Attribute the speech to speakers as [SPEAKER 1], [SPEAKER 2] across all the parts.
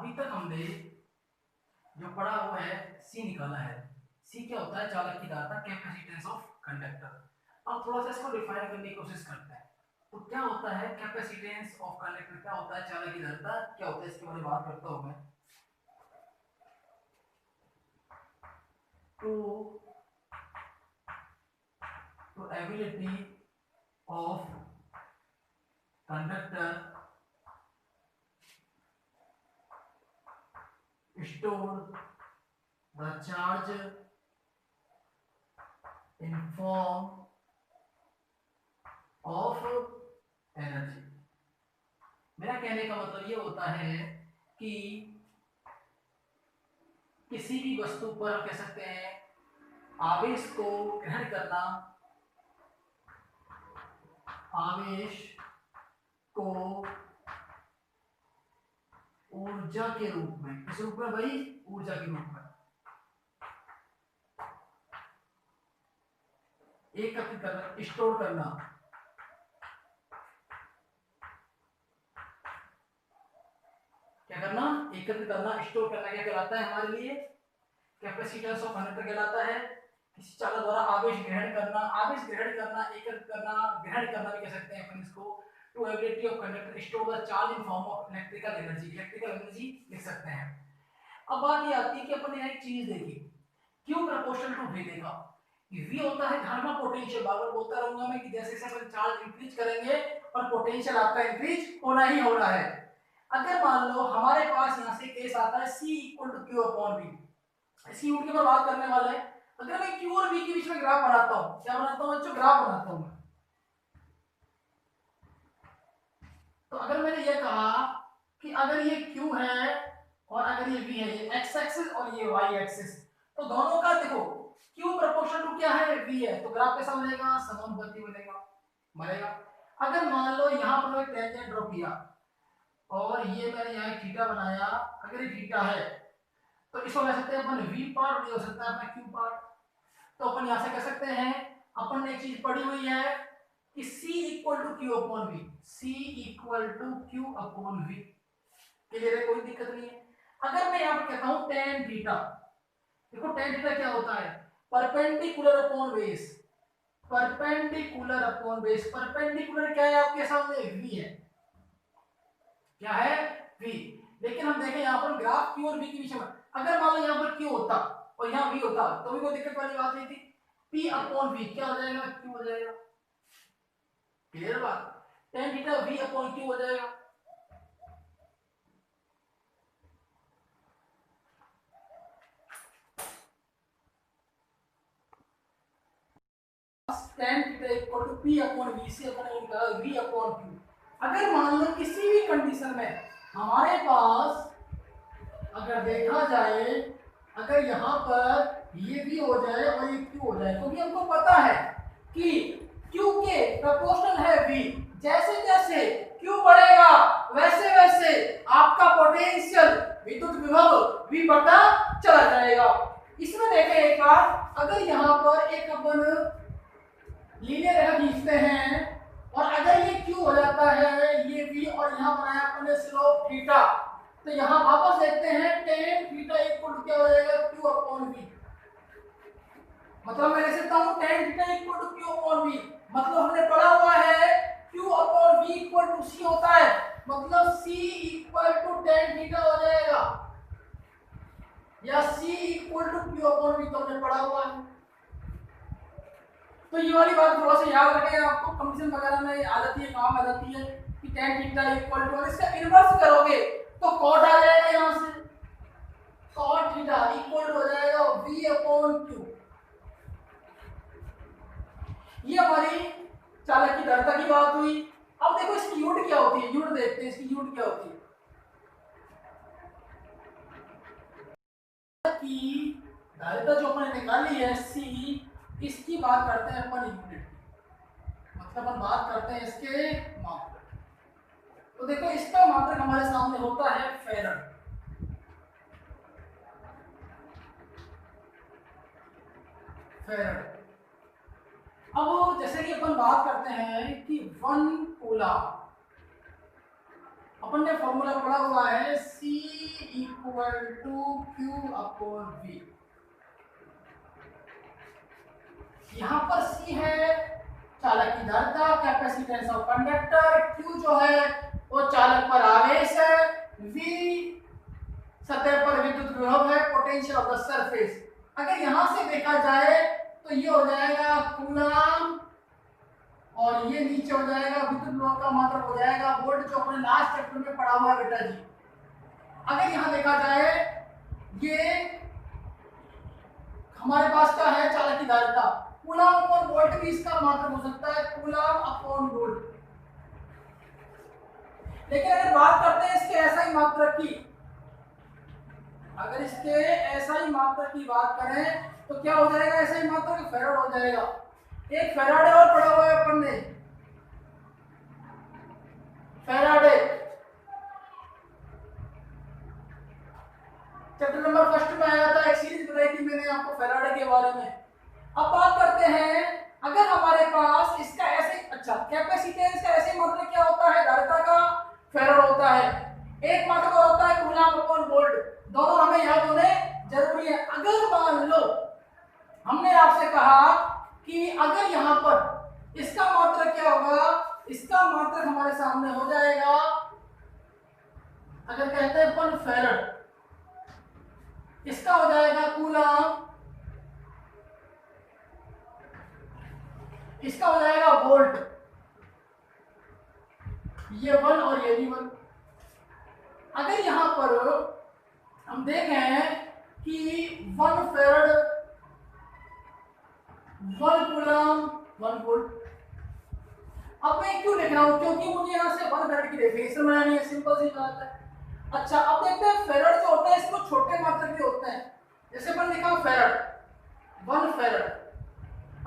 [SPEAKER 1] अभी तक हमने जो पढ़ा हुआ है सी निकाला है। सी क्या होता है? चालक की धारिता, कैपेसिटेंस ऑफ कंडक्टर। अब थोड़ा सा इसको डिफाइन करने की कोशिश करते हैं। तो क्या होता है कैपेसिटेंस ऑफ कंडक्टर, क्या होता है चालक की धारिता, क्या होता है इसके बारे में बात करता हूं मैं। to ability of conductor store the charge in form of energy। मेरा कहने का मतलब ये होता है कि किसी भी वस्तु पर हम कह सकते हैं आवेश को ग्रहण करना, आवेश को ऊर्जा के रूप में, किस रूप में भाई? ऊर्जा के रूप में एकत्रित करना, स्टोर करना। क्या करना? एकत्रित करना, स्टोर करना। क्या कहलाता है हमारे लिए? कैपेसिटेंस ऑफ कंडक्टर कहलाता है। किसी चालक द्वारा आवेश ग्रहण करना, आवेश ग्रहण करना, एकत्रित करना, ग्रहण करना भी कह सकते हैं अपन इसको। To ability of conductor store the charge in form of electrical energy, electrical energy लिख सकते हैं। अब बात ये आती है कि अपन ने एक चीज देखी, Q प्रोपोर्शनल टू V देखा। V होता है धनात्मक पोटेंशियल। बार बार बोलता रहूंगा मैं कि जैसे जैसे अपन चार्ज इंक्रीज करेंगे और पोटेंशियल आपका इंक्रीज होना ही होना है। अगर मान लो हमारे पास यहां से केस आता है C equal to Q upon V, इसकी यूनिट के ऊपर बात करने वाले हैं। अगर मैं Q और V के बीच में ग्राफ बनाता हूं, क्या बनाता हूं बच्चों? ग्राफ बनाता हूं। तो अगर मैंने ये कहा कि अगर ये Q है और अगर ये V है, ये x एक्सिस और ये y एक्सिस, तो दोनों का देखो Q प्रोपोर्शनल टू क्या है? V है, तो ग्राफ कैसा बनेगा? समानुपाती बनेगा। अगर मान लो यहां पर मैं टेंजेंट ड्रॉ किया और ये मैंने यहां थीटा बनाया, अगर ये थीटा है तो इसको कह सकते हैं अपन V पार्ट, नहीं हो सकता है अपना Q पार्ट। तो अपन यहां से कह सकते हैं, अपन ने एक चीज पढ़ी हुई है कि C equal to Q upon V, C equal to Q upon V। Clear है? कोई दिक्कत नहीं है। अगर मैं यहां पर कहता हूं tan थीटा, देखो tan थीटा क्या होता है? Perpendicular upon base, perpendicular upon base. Perpendicular क्या है आपके सामने? V है। क्या है? V। लेकिन हम देखें यहां पर ग्राफ Q और V के बीच में, अगर मान लो यहां पर Q होता और यहां V होता तो भी कोई दिक्कत वाली बात नहीं थी। P अपॉन V क्या हो जाएगा? Q हो जाएगा। क्लियर बात? tan theta V upon Q हो जाएगा। tan theta equal to P upon V से अपन निकाला V अपॉन Q। अगर मान लो किसी भी कंडीशन में हमारे पास अगर देखा जाए, अगर यहाँ पर ये V हो जाए और ये Q हो जाए, तो भी हमको पता है कि Q के प्रोपोर्शनल है V। जैसे जैसे Q बढ़ेगा वैसे वैसे आपका पोटेंशियल, विद्युत विभव V बढ़ता चला जाएगा। इसमें देखें एक बार, अगर यहाँ पर एक अपन लीनियर रेखा खींचते हैं और अगर ये Q हो जाता है ये V और यहाँ बनाया अपने स्लोप थीटा, तो यहाँ वापस देखते हैं tan थीटा इक्वल टू क्या हो जाएगा? Q upon V। मतलब मैं लिख सकता हूँ tan theta equal to Q upon V। मतलब हमने पढ़ा हुआ है Q upon V equal to C होता है, मतलब C equal to tan theta हो जाएगा, या C equal to Q upon V, तो हमने पढ़ा हुआ है। तो ये वाली बात थोड़ा सा याद रखें, आपको कंडीशन वगैरह में आ जाती है, काम आ जाती है कि tan थीटा इक्वल टू, इसका इन्वर्स करोगे तो cot आ जाएगा, यहां से cot थीटा इक्वल टू हो जाएगा V अपॉन Q। ये हमारी चालक की धारिता की बात हुई। अब देखो इसकी यूनिट क्या होती है, यूनिट देखते हैं इसकी यूनिट क्या होती है। की धारिता जो अपने निकाली है C, इसकी बात करते हैं अपन यूनिट, मतलब अपन बात करते हैं इसके मात्रक। तो देखो इसका मात्रक हमारे सामने होता है फैराड। फैराड। अब जैसे कि अपन बात करते हैं कि 1 कूलम, अपन ने फॉर्मूला पढ़ा हुआ है C equal to Q upon V। यहां पर C है चालक की धारिता, कैपेसिटेंस ऑफ कंडक्टर, Q जो है वो चालक पर आवेश है, V सतह पर विद्युत विभव है, पोटेंशियल ऑफ द सरफेस। अगर यहां से देखा जाए तो ये हो जाएगा कूलम और ये नीचे हो जाएगा विद्युत विभव का मात्रक हो जाएगा वोल्ट, जो अपने लास्ट चैप्टर में पढ़ा हुआ है बेटा जी। अगर यहां देखा जाए ये हमारे पास क्या है चालक की धारिता, कूलम अपॉन वोल्ट भी इसका मात्रक हो सकता है, कूलम अपॉन वोल्ट। लेकिन अगर बात करते हैं इसके ऐसा ही मात्रक की, अगर इसके ऐसा ही मात्रक की बात करें तो क्या हो जाएगा, ऐसा ही मात्रक फैराड हो जाएगा। एक फैराडे और पढ़ा हुआ है अपन ने, फैराडे चैप्टर नंबर फर्स्ट में आया था, एक सीरीज बनाई थी मैंने आपको फैराडे के बारे में। अब बात करते हैं अगर हमारे पास इसका ऐसे, अच्छा कैपेसिटेंस का ऐसे मात्रक क्या होता है, धारिता का फैराड होता है, एक मात्रक होता है कूलम अपॉन वोल्ट। दोनों हमें याद होने जरूरी है। अगर मान लो हमने आपसे कहा कि अगर यहां पर इसका मात्रक क्या होगा, इसका मात्रक हमारे सामने हो जाएगा, अगर कहते हैं 1 फैराड, इसका हो जाएगा कूलम, इसका हो जाएगा वोल्ट, ये 1 और ये भी 1। अगर यहां पर हम देखें कि 1 फैराड 1 कूलम 1 वोल्ट। अब मैं क्यों लिख रहा हूं, क्योंकि मुझे यहां से 1 फैराड की डेफिनेशन बनानी है, सिंपल सी बात है। अच्छा अब देखते हैं फैराड जो होता है इसको छोटे मात्रक भी होते हैं, जैसे अपन लिखा फैराड 1 फैराड,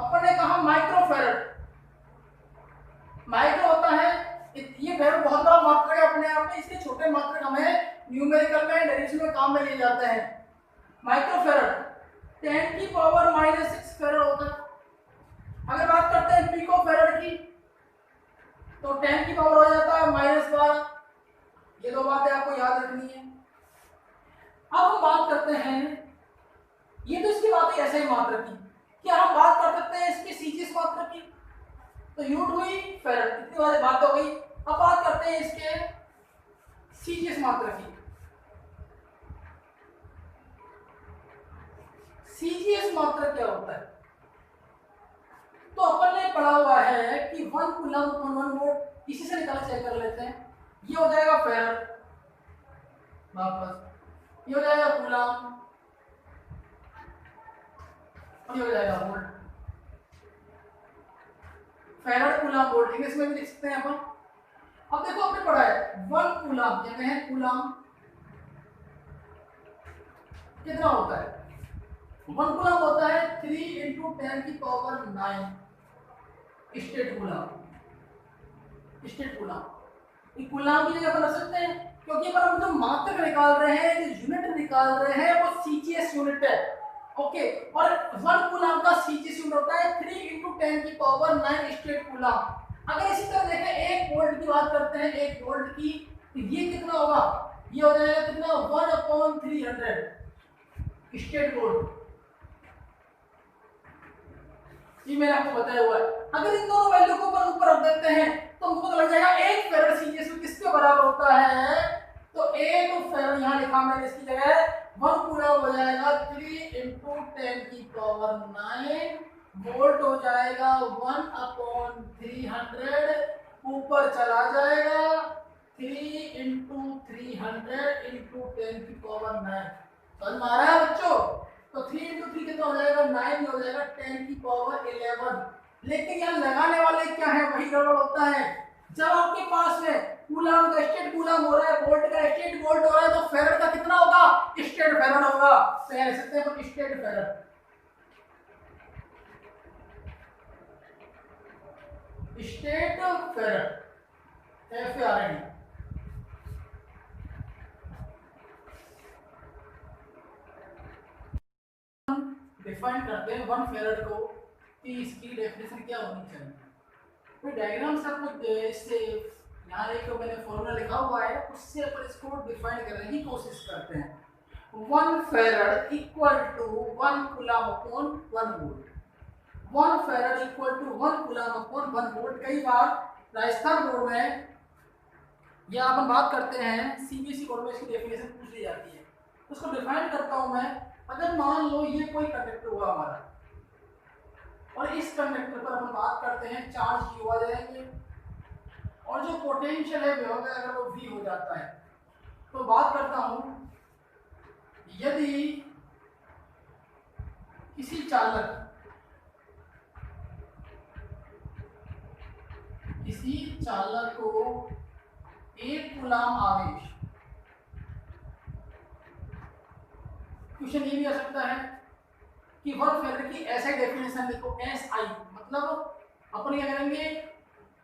[SPEAKER 1] अपन ने कहा माइक्रो फैराड, माइक्रो होता है ये फैराड बहुत बड़ा मात्रक है अपने आप में, इसके छोटे मात्रक हमें न्यूमेरिकल में डेरिवेशन में काम में लिए जाते हैं। माइक्रो फैराड 10 की पावर -6 फैराड होता है। अगर बात करते हैं पिको फैराड की तो 10 की पावर हो जाता है -12। ये दो बातें आपको याद रखनी है। अब हम बात करते हैं, ये तो इसकी बात है ऐसे ही मात्रक की, क्या हम बात कर सकते हैं इसकी सीजीएस मात्रक की, तो यूनिट हुई फैराड, इतनी वाली बात हो गई। अब बात करते हैं इसके सीजीएस मात्रक की। सीजीएस मात्रक क्या होता है, तो अपन ने पढ़ा हुआ है कि 1 कूलम अपॉन 1 वोल्ट, इसी से निकाल चेक कर लेते हैं। ये हो जाएगा फैराड, वापस ये हो जाएगा कूलम और ये हो जाएगा volt. Farad coulomb volt English में भी लिख सकते हैं अपन। अब देखो आपने पढ़ा है 1 कूलम, कहते हैं कूलम कितना होता है, 1 कूलम होता है 3 × 10⁹ state coulomb. State coulomb coulomb की जगह पर रख सकते हैं, क्योंकि पर हम जो मात्रक निकाल रहे हैं, जो यूनिट निकाल रहे हैं वो सीजीएस यूनिट है। ओके, और 1 कूलम का सीजीएस यूनिट होता है 3 × 10⁹ स्टेट कूलम। अगर इसी तरह देखें 1 वोल्ट की बात करते हैं, 1 वोल्ट की, तो ये कितना होगा, ये हो जाएगा कितना 1/300 स्टेट वोल्ट। ये मैंने आपको बताया हुआ है। अगर इन दोनों वैल्यू को ऊपर रख देते हैं तो हमको पता लग जाएगा 1 फैराड सीजीएस किसके बराबर होता है, तो 1 फैराड यहां लिखा मैंने इसकी जगह 1 कूलम हो जाएगा 3 × 10⁹ वोल्ट हो जाएगा 1/300, ऊपर चला जाएगा 3 × 300 × 10⁹। समझ में आ रहा है बच्चों, तो 3 × 3 कितना हो जाएगा 9, हो जाएगा 10⁻11। लेकिन यहाँ लगाने वाले क्या है, वही गड़बड़ होता है। जब आपके पास में कूलम का स्टेट कूलम हो रहा है, वोल्ट का स्टेट वोल्ट हो रहा है, तो फैराड का कितना होगा, स्टेट फैराड होगा। तो यहाँ लिख सकते हैं state farad, state farad FARAD। Define करते हैं 1 फैराड को कि इसकी डेफिनेशन क्या होनी चाहिए। तो डायग्राम से आपको इससे यहाँ एक तो मैंने फॉर्मूला लिखा हुआ है, उससे अपन इसको डिफाइन करने की कोशिश करते हैं। 1 farad equal to 1 coulomb upon 1 volt. 1 farad equal to 1 coulomb upon 1 volt. कई बार राजस्थान बोर्ड में या अपन बात करते हैं सीबीएसई बोर्ड में इसकी डेफिनेशन पूछ ली जाती है, उसको डिफाइन करता हूं मैं। अगर मान लो ये कोई कंडक्टर हुआ हमारा और इस कंडक्टर पर अपन बात करते हैं चार्ज क्यू आ जाएंगे और जो पोटेंशियल है विभव अगर वो V हो जाता है, तो बात करता हूं यदि किसी चालक को 1 कूलम आवेश, क्वेश्चन ये भी आ सकता है कि 1 फेराड की ऐसे डेफिनेशन लिखो SI, मतलब अपन क्या करेंगे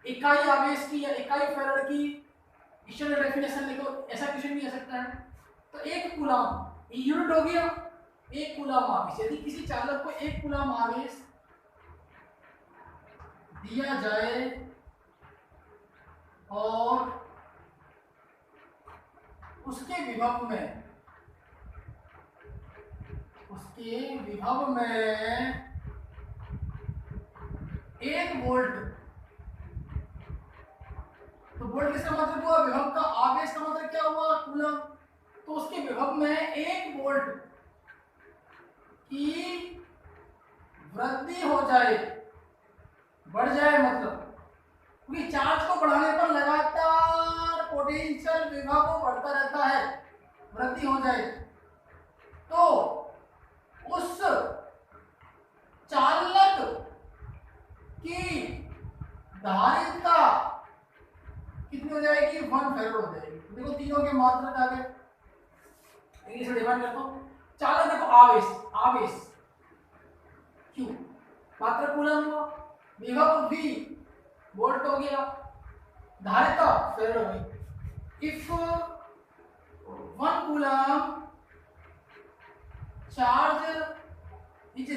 [SPEAKER 1] इकाई आवेश की या इकाई फेराड की स्टैंडर्ड डेफिनेशन लिखो, ऐसा क्वेश्चन भी आ सकता है। तो 1 कूलम यूनिट हो गया 1 कूलम आवेश। यदि किसी चालक को 1 कूलम आवेश दिया जाए और उसके विभव में 1 वोल्ट, तो वोल्ट किसका मतलब हुआ विभव का, आवेश का मतलब क्या हुआ कूलम, तो उसके विभव में 1 वोल्ट की वृद्धि हो जाए, बढ़ जाए, मतलब क्योंकि चार्ज को बढ़ाने पर लगातार पोटेंशियल विभव बढ़ता रहता है, वृद्धि हो जाए, तो उस चालक की धारिता कितनी हो जाएगी 1 फेराड हो जाएगी। देखो तीनों के मात्रक आगे इंग्लिश में डिफाइन करता हूं। चालक देखो आवेश Q, मात्रक कूलम हुआ, विभव V वोल्ट हो गया, धारिता फेराड हो गई। If 1 coulomb charge is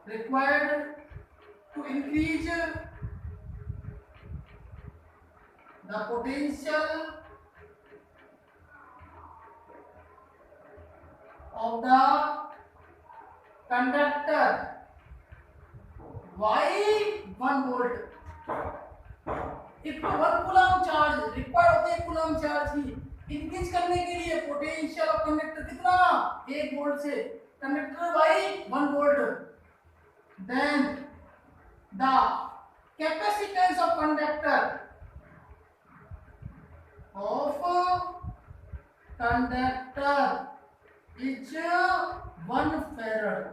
[SPEAKER 1] required to increase the potential of the conductor by 1 volt. If 1 coulomb charge required होते है, कूलम चार्ज की इंक्रीज करने के लिए पोटेंशियल ऑफ कंडक्टर कितना 1 वोल्ट से conductor by 1 volt, then the capacitance of conductor is 1 farad।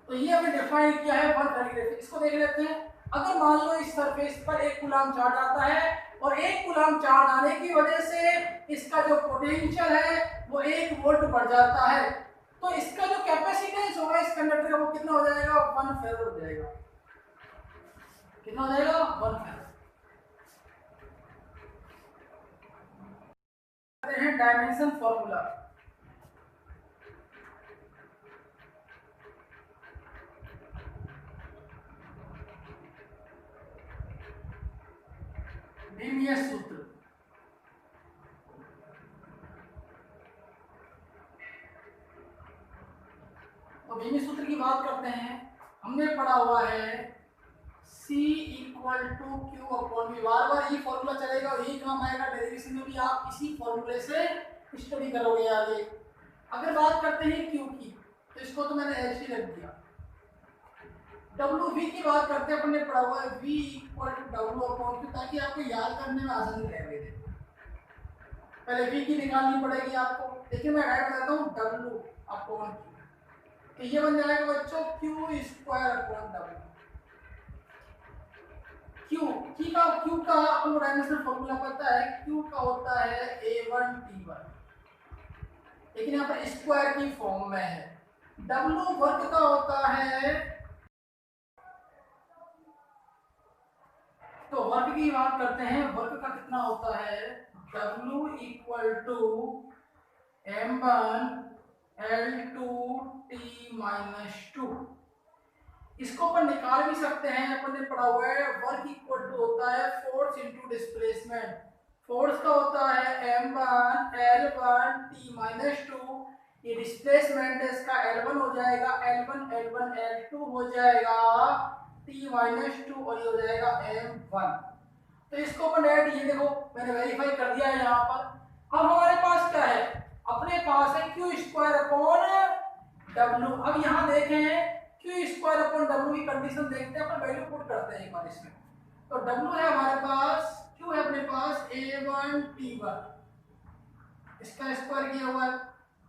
[SPEAKER 1] तो ये हमने डिफाइन किया है 1 फेराड। इसको देख लेते हैं। अगर मान लो इस सरफेस पर 1 कूलम चार्ज आता है और 1 कूलम चार्ज आने की वजह से इसका जो पोटेंशियल है वो 1 वोल्ट बढ़ जाता है, तो इसका जो कैपेसिटेंस होगा इस कंडक्टर का वो कितना हो जाएगा 1 फेराड हो जाएगा। कितना हो जाएगा 1 फेराड। हैं डायमेंशन फॉर्मूला। बीमीय सूत्र, तो बीमीय सूत्र की बात करते हैं। हमने पढ़ा हुआ है C equal to Q upon V, बार बार ये फॉर्मूला चलेगा और यही काम आएगा डेरिवेशन में भी, आप इसी फॉर्मूले से स्टडी करोगे आगे। अगर बात करते हैं क्यू की, तो इसको तो मैंने ऐसे ही रख दिया। डब्ल्यू वी की बात करते हैं, अपन ने पढ़ा हुआ है V equal to W upon Q, ताकि आपको याद करने में आसानी रहे। पहले V की निकालनी पड़ेगी आपको, देखिए मैं ऐड करता हूँ डब्ल्यू अपॉन क्यू, तो ये बन जाएगा बच्चों Q square upon W. Q का आपको डायमेंशनल फॉर्मूला पता है, क्यू का होता है A1 T1, लेकिन यहाँ पर स्क्वायर की फॉर्म में है। डब्ल्यू वर्ग का होता है, तो वर्ग की बात करते हैं, वर्ग का कितना होता है W equal to M1 L2 T-2। इसको अपन निकाल भी सकते हैं, अपन ने पढ़ा हुआ है वर्क इक्वल टू होता है फोर्स इनटू डिस्प्लेसमेंट। फोर्स का होता है m1 l1 t माइनस 2, ये डिस्प्लेसमेंट है इसका l1 हो जाएगा, l1 l1 l2 हो जाएगा t माइनस 2 और ये हो जाएगा m1। तो इसको अपन ऐड, ये देखो मैंने वेरीफाई कर दिया है यहाँ पर। अब हमारे पास क्या है, अपने पास है क्यू स्क्वायर अपॉन डब्ल्यू। अब यहाँ देखें क्यू स्क्वायर अपॉन डब्ल्यू की कंडीशन देखते हैं, अपन वैल्यू पुट करते हैं एक बार इसमें। तो डब्ल्यू है हमारे पास, क्यू है अपने पास a1 t1, इसका स्क्वायर किया हुआ है।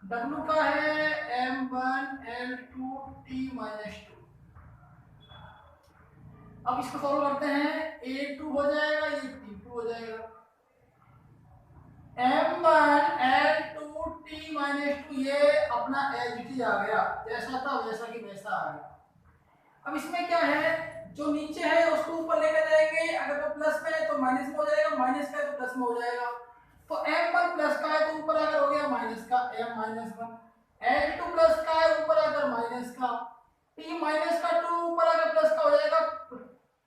[SPEAKER 1] डब्ल्यू का है m1 l2 t माइनस 2। अब इसको सॉल्व करते हैं, a2 हो जाएगा, ये t2 हो जाएगा, m1 l2 t माइनस 2 ये अपना एज इट इज आ गया, जैसा था वैसा की वैसा आ गया। अब इसमें क्या है, जो नीचे है उसको ऊपर लेकर जाएंगे, अगर तो प्लस में है तो माइनस में हो जाएगा, माइनस का है तो प्लस में हो जाएगा। तो m1 प्लस का है तो ऊपर आकर हो गया माइनस का m माइनस 1, l2 प्लस का है ऊपर आकर माइनस का, t माइनस का 2 ऊपर आकर प्लस का हो जाएगा,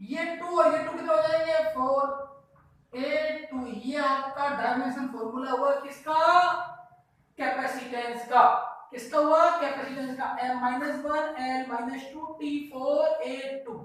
[SPEAKER 1] ये 2 और ये 2 कितने हो जाएंगे 4, a2। ये आपका डायमेंशन फॉर्मूला हुआ किसका, कैपेसिटेंस का। किसका हुआ, कैपेसिटेंस का, m-1 l-2 t4 a2।